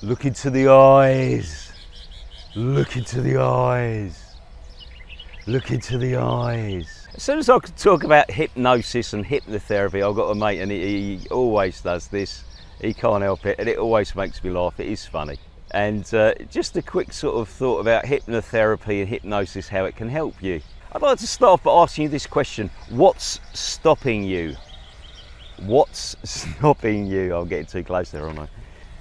Look into the eyes. Look into the eyes. Look into the eyes. As soon as I could talk about hypnosis and hypnotherapy, I've got a mate and he always does this. He can't help it and it always makes me laugh. It is funny. And just a quick sort of thought about hypnotherapy and hypnosis, how it can help you. I'd like to start off by asking you this question. What's stopping you? What's stopping you? I'm getting too close there, aren't I?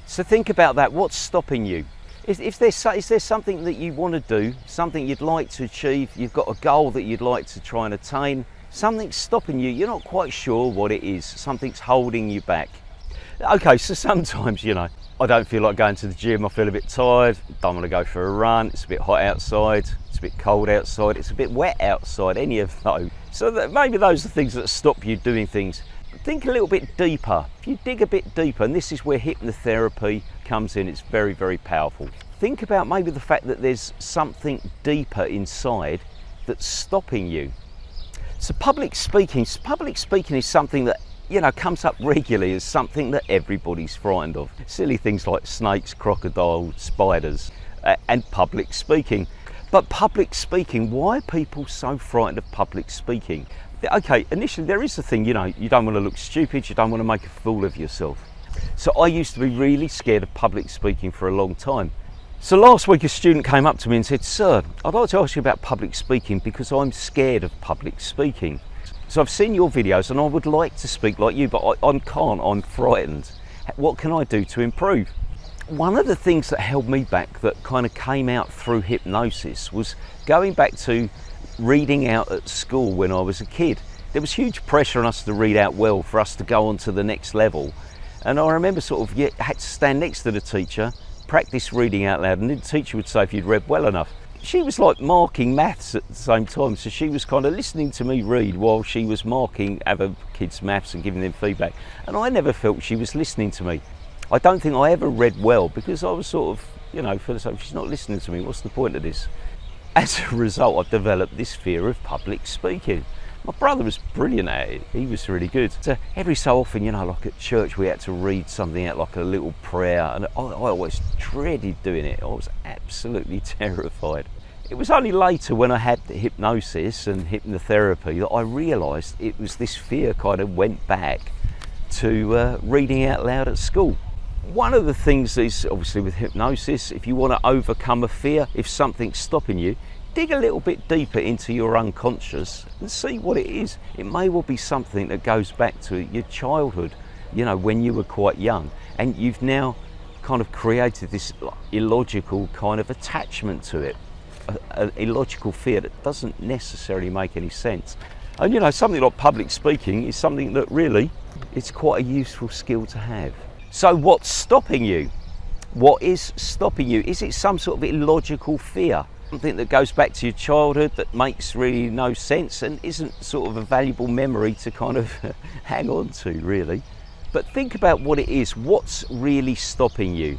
So think about that. What's stopping you? Is there something that you want to do, something you'd like to achieve, you've got a goal that you'd like to try and attain, something's stopping you, you're not quite sure what it is, something's holding you back. Okay, so sometimes, you know, I don't feel like going to the gym, I feel a bit tired, don't want to go for a run, it's a bit hot outside, it's a bit cold outside, it's a bit wet outside, any of those. So maybe those are things that stop you doing things. Think a little bit deeper. If you dig a bit deeper, and this is where hypnotherapy comes in, it's very, very powerful. Think about maybe the fact that there's something deeper inside that's stopping you. So public speaking is something that, you know, comes up regularly as something that everybody's frightened of. Silly things like snakes, crocodiles, spiders, and public speaking. But public speaking, why are people so frightened of public speaking? Okay, initially there is the thing, you know, you don't want to look stupid, you don't want to make a fool of yourself. So I used to be really scared of public speaking for a long time. So last week a student came up to me and said, "Sir, I'd like to ask you about public speaking because I'm scared of public speaking. So I've seen your videos and I would like to speak like you, but I can't, I'm frightened. What can I do to improve?" One of the things that held me back that kind of came out through hypnosis was going back to reading out at school when I was a kid. There was huge pressure on us to read out well for us to go on to the next level. And I remember sort of, I had to stand next to the teacher, practice reading out loud, and then the teacher would say if you'd read well enough. She was like marking maths at the same time, so she was kind of listening to me read while she was marking other kids' maths and giving them feedback. And I never felt she was listening to me. I don't think I ever read well because I was sort of, you know, feel like she's not listening to me, what's the point of this? As a result, I've developed this fear of public speaking. My brother was brilliant at it, he was really good. So every so often, you know, like at church, we had to read something out, like a little prayer, and I always dreaded doing it. I was absolutely terrified. It was only later when I had the hypnosis and hypnotherapy that I realised it was this fear kind of went back to reading out loud at school. One of the things is, obviously with hypnosis, if you want to overcome a fear, if something's stopping you, dig a little bit deeper into your unconscious and see what it is. It may well be something that goes back to your childhood, you know, when you were quite young, and you've now kind of created this illogical kind of attachment to it, an illogical fear that doesn't necessarily make any sense. And you know, something like public speaking is something that really, it's quite a useful skill to have. So what's stopping you? What is stopping you? Is it some sort of illogical fear? Something that goes back to your childhood that makes really no sense and isn't sort of a valuable memory to kind of hang on to, really. But think about what it is. What's really stopping you?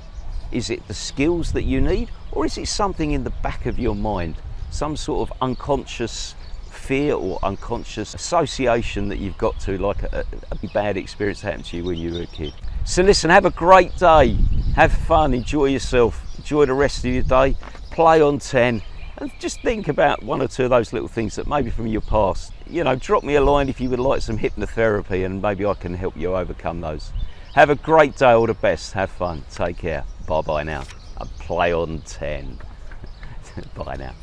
Is it the skills that you need, or is it something in the back of your mind? Some sort of unconscious fear or unconscious association that you've got to, like a bad experience happened to you when you were a kid. So listen, have a great day, have fun, enjoy yourself, enjoy the rest of your day, play on 10, and just think about one or two of those little things that maybe from your past. You know, drop me a line if you would like some hypnotherapy and maybe I can help you overcome those. Have a great day, all the best, have fun, take care, bye bye now. And play on 10. Bye now.